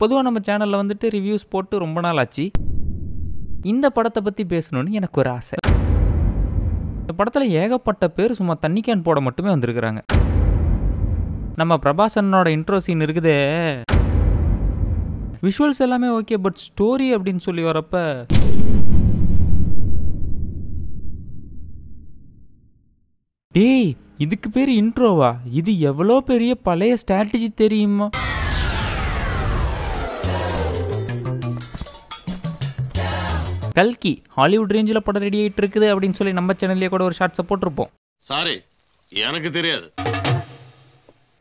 பொதுவாக நம்ம சேனலில் வந்துட்டு ரிவ்யூஸ் போட்டு ரொம்ப நாள் ஆச்சு. இந்த படத்தை பற்றி பேசணும்னு எனக்கு ஒரு ஆசை. இந்த படத்தில் ஏகப்பட்ட பேர் சும்மா தண்ணி கேன் போட மட்டுமே வந்திருக்கிறாங்க. நம்ம பிரபாசனோட இன்ட்ரோ சீன் இருக்குதே, விஷுவல்ஸ் எல்லாமே ஓகே, பட் ஸ்டோரி அப்படின்னு சொல்லி வரப்ப டேய் இதுக்கு பேர் இன்ட்ரோவா? இது எவ்வளோ பெரிய பழைய ஸ்ட்ராட்டஜி தெரியுமா? கல்கி ஹாலிவுட் ரேஞ்சில் படம் ரெடி ஆகிட்டு இருக்குது அப்படின்னு சொல்லி நம்ம சேனல்லே கூட ஒரு ஷார்ட்ஸை போட்டிருப்போம். சாரி எனக்கு தெரியாது.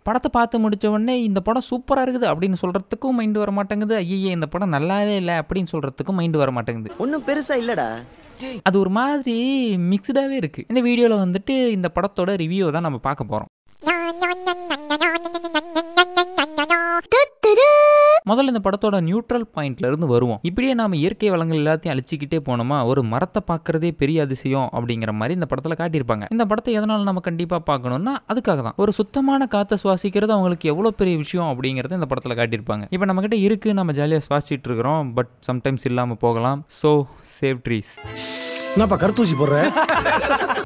படத்தை பார்த்து முடிச்ச உடனே இந்த படம் சூப்பராக இருக்குது அப்படின்னு சொல்கிறதுக்கும் மைண்டு வர மாட்டேங்குது. ஐயே இந்த படம் நல்லாவே இல்லை அப்படின்னு சொல்கிறதுக்கும் மைண்டு வர மாட்டேங்குது. ஒன்றும் பெருசாக இல்லைடா, அது ஒரு மாதிரி மிக்ஸ்டாகவே இருக்குது. இந்த வீடியோவில் வந்துட்டு இந்த படத்தோட ரிவ்யூவை தான் நம்ம பார்க்க போகிறோம். முதல்ல இந்த படத்தோட நியூட்ரல் பாயிண்ட்ல இருந்து வருவோம். இப்படியே நாம இயற்கை வளங்கள் எல்லாத்தையும் அழிச்சிக்கிட்டே போனோமா ஒரு மரத்தை பார்க்கறதே பெரிய அதிசயம் அப்படிங்கிற மாதிரி இந்த படத்துல காட்டியிருப்பாங்க. இந்த படத்தை எதனால நம்ம கண்டிப்பா பார்க்கணும்னா அதுக்காக தான். ஒரு சுத்தமான காற்றை சுவாசிக்கிறது அவங்களுக்கு எவ்வளவு பெரிய விஷயம் அப்படிங்கறத இந்த படத்துல காட்டியிருப்பாங்க. இப்போ நம்ம கிட்ட இருக்கு, நம்ம ஜாலியா சுவாசிச்சுட்டு இருக்கிறோம், பட் சம்டைம்ஸ் இல்லாம போகலாம். So save trees. என்னப்பா கருத்தூசி போடுற?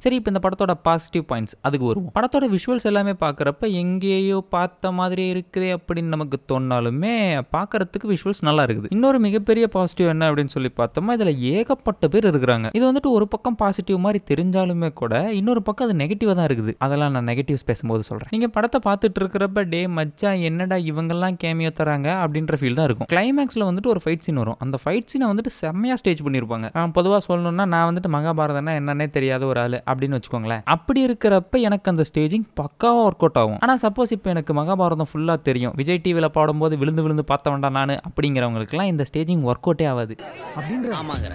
சரி, இப்போ இந்த படத்தோட பாசிட்டிவ் பாயிண்ட்ஸ் அதுக்கு வருவோம். படத்தோட விஷுவல்ஸ் எல்லாமே பார்க்குறப்ப எங்கேயோ பார்த்த மாதிரியே இருக்குதே அப்படின்னு நமக்கு தோணாலுமே பார்க்கறதுக்கு விஷுவல்ஸ் நல்லா இருக்குது. இன்னொரு மிகப்பெரிய பாசிட்டிவ் என்ன அப்படின்னு சொல்லி பார்த்தோமா, இதில் ஏகப்பட்ட பேர் இருக்கிறாங்க. இது வந்துட்டு ஒரு பக்கம் பாசிட்டிவ் மாதிரி தெரிஞ்சாலுமே கூட இன்னொரு பக்கம் அது நெகட்டிவாக தான் இருக்குது. அதெல்லாம் நான் நெகட்டிவ்ஸ் பேசும்போது சொல்கிறேன். நீங்கள் படத்தை பார்த்துட்டு இருக்கிறப்ப டே மச்சா என்னடா இவங்கெல்லாம் கேமியோ தராங்க அப்படின்ற ஃபீல் தான் இருக்கும். கிளைமேக்ஸில் வந்துட்டு ஒரு ஃபைட் சீன் வரும். அந்த ஃபைட் சீனை வந்துட்டு செம்மையாக ஸ்டேஜ் பண்ணியிருப்பாங்க. பொதுவாக சொல்லணும்னா நான் வந்துட்டு மகாபாரதம்னா என்னன்னே தெரியாத ஒரு ஆள் அப்படின்னு வச்சுக்கோங்களேன். அப்படி இருக்கிறப்ப எனக்கு அந்த ஸ்டேஜிங் பக்காவா ஒர்க் அவுட் ஆகும். ஆனால் சப்போஸ் இப்போ எனக்கு மகாபாரதம் ஃபுல்லாக தெரியும், விஜய் டிவியில் பாடும்போது விழுந்து விழுந்து பார்த்த வேண்டாம் நான் அப்படிங்கிறவங்களுக்குலாம் இந்த ஸ்டேஜிங் ஒர்க் அவுட்டே ஆகாது.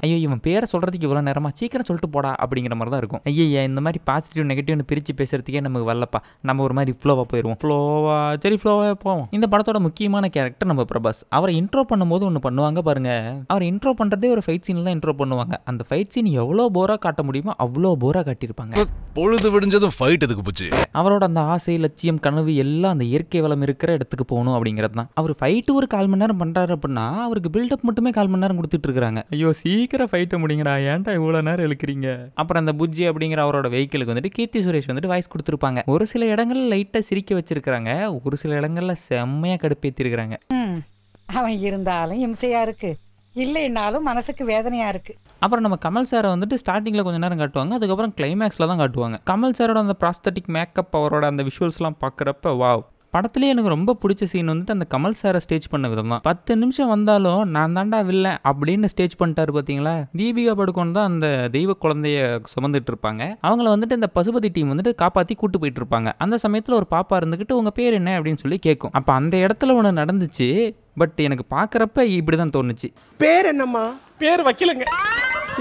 ஐயோ இவன் பேரை சொல்றதுக்கு இவ்வளோ நேரமா, சீக்கிரம் சொல்லிட்டு போடா அப்படிங்கிற மாதிரி தான் இருக்கும். ஐயா இந்த மாதிரி பாசிட்டிவ் நெகட்டிவ்னு பிரித்து பேசுறதுக்கே நமக்கு வரலப்பா, நம்ம ஒரு மாதிரி ஃப்ளோவாக போயிடுவோம். சரி ஃப்ளோவாக போவோம். இந்த படத்தோட முக்கியமான கேரக்டர் நம்ம பிரபாஸ். அவரை இன்ட்ரோ பண்ணும்போது ஒன்று பண்ணுவாங்க பாருங்க. அவர் இன்ட்ரோ பண்ணுறதே ஒரு ஃபைட் சீனில் தான் இன்ட்ரோ பண்ணுவாங்க. அந்த ஃபைட் சீன் எவ்வளோ போரா காட்ட முடியுமோ அவ்வளோ போரா காட்டியிருப்பாங்க. பொழுது விடிஞ்சதும் ஃபைட் எதுக்கு போச்சு? அவரோட அந்த ஆசை, லட்சியம், கனவு எல்லாம் அந்த இயற்கை வளம் இருக்கிற இடத்துக்கு போகணும் அப்படிங்கிறது தான். அவர் ஃபைட்டு ஒரு 1/4 மணி நேரம் பண்றாரு அப்படின்னா அவருக்கு பில்டப் மட்டுமே 1/4 மணி நேரம் கொடுத்துட்டு இருக்காங்க. ஐயோ சீக்கிரம் ஃபைட்டை முடிங்கடா, ஏன்டா இவ்வளோ நேரம் இழுக்கிறீங்க. அப்புறம் அந்த புஜ்ஜி அப்படிங்கிற அவரோட வெஹிக்கிளுக்கு வந்துட்டு கீர்த்தி சுரேஷ் வந்துட்டு வாய்ஸ் கொடுத்துருப்பாங்க. ஒரு சில இடங்கள்ல லைட்டாக சிரிக்க வச்சிருக்காங்க, ஒரு சில இடங்கள்ல செம்மையா கடுப்பேற்றி இருக்கிறாங்க. அவன் இருந்தாலும் இம்சையா இருக்கு, இல்லைன்னாலும் மனசுக்கு வேதனையா இருக்கு. அப்புறம் நம்ம கமல் சாரை வந்துட்டு ஸ்டார்டிங்கில் கொஞ்சம் நேரம் காட்டுவாங்க, அதுக்கப்புறம் கிளைமேக்ஸில் தான் காட்டுவாங்க. கமல் சாரோட அந்த ப்ராஸ்தட்டிக் மேக்கப், அவரோட அந்த விஷுவல்ஸ்லாம் பார்க்குறப்ப வாவ். படத்துலேயே எனக்கு ரொம்ப பிடிச்ச சீன் வந்துட்டு அந்த கமல் சாரை ஸ்டேஜ் பண்ண விதம் தான். 10 நிமிஷம் வந்தாலும் நான் தாண்டா வில்லை அப்படின்னு ஸ்டேஜ் பண்ணிட்டாரு பார்த்தீங்களா. தீபிகா படுகோன் தான் அந்த தெய்வ குழந்தைய சுமந்துட்டு இருப்பாங்க. அவங்கள வந்துட்டு இந்த பசுபதி டீம் வந்துட்டு காப்பாற்றி கூட்டு போயிட்டு இருப்பாங்க. அந்த சமயத்தில் ஒரு பாப்பா இருந்துக்கிட்டு உங்கள் பேர் என்ன அப்படின்னு சொல்லி கேட்கும். அப்போ அந்த இடத்துல ஒன்று நடந்துச்சு, பட் எனக்கு பார்க்குறப்ப இப்படி தான் தோணுச்சு. பேர் என்னம்மா? பேர் வைக்கலங்க.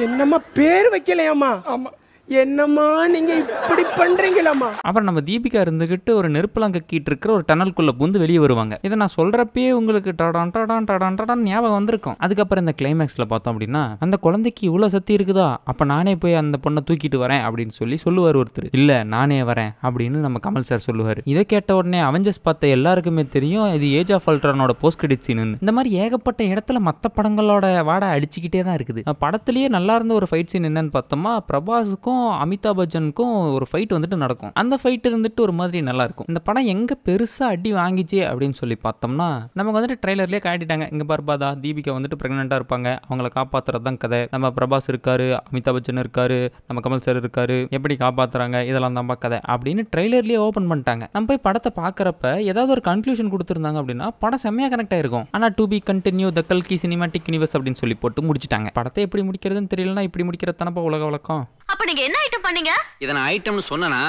என்னம்மா பேர் வைக்கலையாம்மா? ஆமா. என்னம்மா நீங்க இப்படி பண்றீங்களாம்மா? அப்புறம் நம்ம தீபிகா இருந்துகிட்டு ஒரு நெருப்புலாம் கக்கிட்டு இருக்கிற ஒரு டனல்குள்ள புந்து வெளியே வருவாங்க. இதை நான் சொல்றப்பயே உங்களுக்கு டடான் டடான் டடான் டடான் ஞாபகம் வந்திருக்கும். அதுக்கப்புறம் இந்த கிளைமேக்ஸ்ல பார்த்தோம் அப்படின்னா அந்த குழந்தைக்கு இவ்வளோ சக்தி இருக்குதா, அப்ப நானே போய் அந்த பொண்ணை தூக்கிட்டு வரேன் அப்படின்னு சொல்லுவார் ஒருத்தர். இல்ல நானே வரேன் அப்படின்னு நம்ம கமல் சார் சொல்லுவார். இதை கேட்ட உடனே அவெஞ்சர்ஸ் பார்த்த எல்லாருக்குமே தெரியும் இது ஏஜ் ஆஃப் அல்ட்ரானோட போஸ்ட் கிரெடிட் சீன். இந்த மாதிரி ஏகப்பட்ட இடத்துல மற்ற படங்களோட வாடை அடிச்சுக்கிட்டே தான் இருக்குது. படத்திலேயே நல்லா இருந்த ஒரு ஃபைட் சீன் என்னன்னு பார்த்தோமா, பிரபாஸுக்கும் அமிதாப் பச்சனுக்கும் ஒரு ஃபைட் வந்துட்டு நடக்கும். அந்த ஃபைட் இருந்துட்டு ஒரு மாதிரி நல்லா இருக்கும். இந்த படம் எங்க பெருசா அடி வாங்கிச்சு அப்படின்னு சொல்லி பார்த்தோம்னா நமக்கு வந்துட்டு ட்ரைலர்லேயே காட்டிட்டாங்க. இங்க பார்ப்பாதா தீபிகா வந்துட்டு பிரெக்னெண்டா இருப்பாங்க, அவங்களை காப்பாத்துறது தான் கதை. நம்ம பிரபாஸ் இருக்காரு, அமிதாப் பச்சன் இருக்காரு, நம்ம கமல் சார் இருக்காரு, எப்படி காப்பாத்துறாங்க இதெல்லாம் தான் கதை அப்படின்னு ட்ரைலர்லேயே ஓப்பன் பண்ணிட்டாங்க. நம்ம போய் படத்தை பார்க்கறப்ப ஏதாவது ஒரு கன்க்ளூஷன் கொடுத்துருந்தாங்க அப்படின்னா படம் செம்மையா கனெக்ட் ஆயிருக்கும். ஆனா டு பி கண்டினியூ த கல்கி சினிமாட்டிக் யூனிவர்ஸ் அப்படின்னு சொல்லி போட்டு முடிச்சிட்டாங்க. படத்தை எப்படி முடிக்கிறதுன்னு தெரியலனா இப்படி முடிக்கிறது தானப்பா உலக வழக்கம். அப்ப நீங்க என்ன ஐட்டம் பண்ணீங்க? இத நான் ஐட்டம்னு சொன்னனா,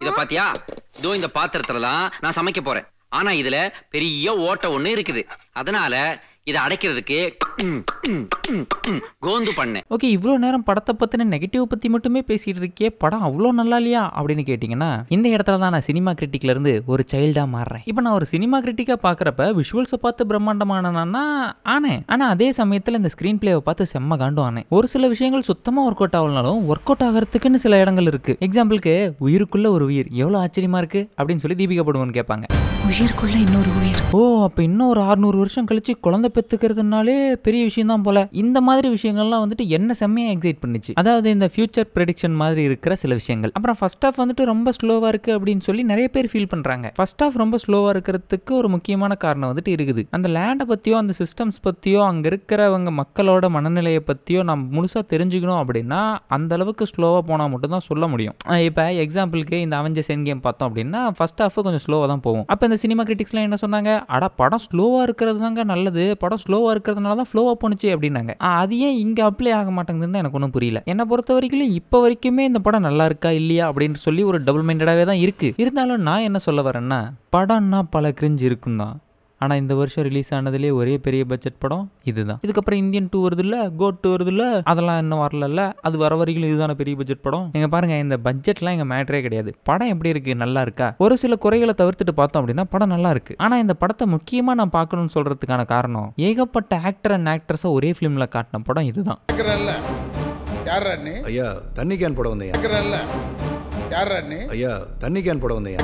இத பாத்தியா? இதோ இந்த பாத்திரத்துல தான் நான் சமைக்க போறேன். ஆனா இதுல பெரிய ஓட்டை ஒண்ணு இருக்குது. அதனால இதை அடைக்கிறதுக்கு கோந்து பண்ணேன். ஓகே, இவ்வளோ நேரம் படத்தை பற்றின நெகட்டிவ் பற்றி மட்டுமே பேசிகிட்டு இருக்கே, படம் அவ்வளோ நல்லா இல்லையா அப்படின்னு கேட்டிங்கன்னா இந்த இடத்துல தான் நான் சினிமா கிரிட்டிக்லேருந்து ஒரு சைல்டாக மாறுறேன். இப்போ நான் ஒரு சினிமா கிரிட்டிக்காக பார்க்குறப்ப விஷுவல்ஸை பார்த்து பிரம்மாண்டமானனா ஆனேன், ஆனால் அதே சமயத்தில் இந்த ஸ்க்ரீன் பிளேவை பார்த்து செம்ம காண்டும் ஆனேன். ஒரு சில விஷயங்கள் சுத்தமாக ஒர்க் அவுட் ஆகலனாலும் ஒர்க் அவுட் ஆகிறதுக்குன்னு சில இடங்கள் இருக்குது. எக்ஸாம்பிளுக்கு உயிருக்குள்ள ஒரு உயிர் எவ்வளோ ஆச்சரியமாக இருக்குது அப்படின்னு சொல்லி தீபிகா படுகோன் கேட்பாங்க. உயிருக்குள்ள இன்னொரு உயிர். ஓ, அப்போ இன்னும் ஒரு 600 வருஷம் கழிச்சு குழந்தை பெத்துக்கிறதுனாலே பெரிய விஷயம் தான் போல. இந்த மாதிரி விஷயங்கள்லாம் வந்துட்டு என்ன செம்மையா எக்ஸைட் பண்ணிச்சு. அதாவது இந்த ஃபியூச்சர் ப்ரெடிக்ஷன் மாதிரி இருக்கிற சில விஷயங்கள். அப்புறம் ஃபர்ஸ்ட் ஹாஃப் வந்துட்டு ரொம்ப ஸ்லோவா இருக்கு அப்படின்னு சொல்லி நிறைய பேர் ஃபீல் பண்றாங்க. ஃபர்ஸ்ட் ஹாஃப் ரொம்ப ஸ்லோவா இருக்கிறதுக்கு ஒரு முக்கியமான காரணம் வந்துட்டு இருக்குது. அந்த லேண்டை பத்தியோ அந்த சிஸ்டம்ஸ் பத்தியோ அங்க இருக்கிறவங்க மக்களோட மனநிலையை பத்தியோ நம்ம முழுசா தெரிஞ்சுக்கணும் அப்படின்னா அந்த அளவுக்கு ஸ்லோவா போனா மட்டும் தான் சொல்ல முடியும். இப்போ எக்ஸாம்பிளுக்கு இந்த அவெஞ்சர்ஸ் எண்ட் கேம் பார்த்தோம் அப்படின்னா ஃபர்ஸ்ட் ஹாஃப் கொஞ்சம் ஸ்லோவா தான் போகும். அப்போ இந்த சினிமா கிரிட்டிக்ஸ்லாம் என்ன சொன்னாங்க, அட படம் ஸ்லோவா இருக்கிறது தாங்க நல்லது, படம் ஸ்லோவா இருக்கிறதுனால தான் ஃப்ளோவா போனுச்சு அப்படின்னாங்க. அது ஏன் இங்க அப்ளை ஆக மாட்டேங்குதுன்னு எனக்கு ஒன்றும் புரியல. என்னை பொறுத்த வரைக்கும் இப்போ வரைக்குமே இந்த படம் நல்லா இருக்கா இல்லையா அப்படின்னு சொல்லி ஒரு டபுள் மைண்டடாகவே தான் இருக்கு. இருந்தாலும் நான் என்ன சொல்ல வரேன்னா, படம்னா பல கிரிஞ்சு இருக்கும் தான். ஆனால் இந்த வருஷம் ரிலீஸ் ஆனதுலேயே ஒரே பெரிய பட்ஜெட் படம் இதுதான். இதுக்கப்புறம் இந்தியன் 2 வருது இல்லை, கோட் 2 வருது இல்லை, அதெல்லாம் இன்னும் வரல. அது வர வரைக்கும் இதுதான பெரிய பட்ஜெட் படம். நீங்க பாருங்க, இந்த பட்ஜெட்லாம் எங்க மேட்டரே கிடையாது. படம் எப்படி இருக்கு, நல்லா இருக்கா? ஒரு சில குறைகளை தவிர்த்துட்டு பார்த்தோம் அப்படின்னா படம் நல்லா இருக்கு. ஆனா இந்த படத்தை முக்கியமா நான் பார்க்கணும்னு சொல்றதுக்கான காரணம், ஏகப்பட்ட ஆக்டர் அண்ட் ஆக்ட்ரஸை ஒரே ஃபிலிம்ல காட்டின படம் இதுதான். ஐயா தண்ணி கேன் போட வந்தேன். ஐயா தண்ணி கேன் போட வந்தேன்.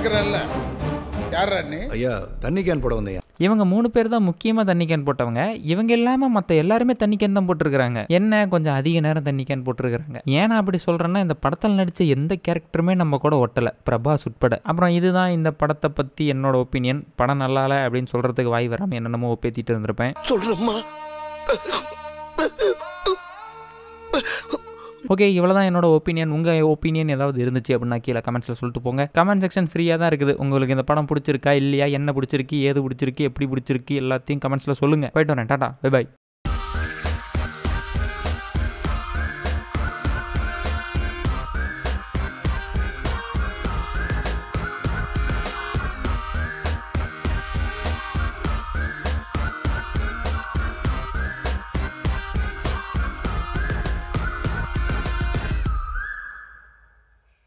ஐயா தண்ணி கேன் போட வந்தேன். இவங்க 3 பேர் தான் முக்கியமா தண்ணி கேன் போட்டவங்க. இவங்க இல்லாம மற்ற எல்லாருமே தண்ணி கேன் தான் போட்டிருக்காங்க. என்ன கொஞ்சம் அதிக நேரம் தண்ணி கேன் போட்டிருக்காங்க. ஏன்னா அப்படி சொல்றேன்னா, இந்த படத்தில் நடிச்ச எந்த கேரக்டருமே நம்ம கூட ஒட்டல, பிரபாஸ் உட்பட. அப்புறம் இதுதான் இந்த படத்தை பத்தி என்னோட ஒப்பீனியன். படம் நல்லா இல்லை அப்படின்னு சொல்றதுக்கு வாய் வராம என்னென்னமோ பேத்திட்டு இருந்திருப்பேன். ஓகே, இவ்வளோதான் என்னோட ஒப்பீனியன். உங்கள் ஒப்பீனியன் ஏதாவது இருந்துச்சு அப்படின்னா கீழே கமெண்ட்ஸில் சொல்லிட்டு போங்க. கமெண்ட் செக்ஷன் ஃப்ரீயாக தான் இருக்குது. உங்களுக்கு இந்த படம் பிடிச்சிருக்கா இல்லையா, என்ன பிடிச்சிருக்கு, ஏது பிடிச்சிருக்கு, எப்படி பிடிச்சிருக்கு எல்லாத்தையும் கமெண்ட்ஸில் சொல்லுங்கள். போய்ட்டு வரேன். Tata, bye bye.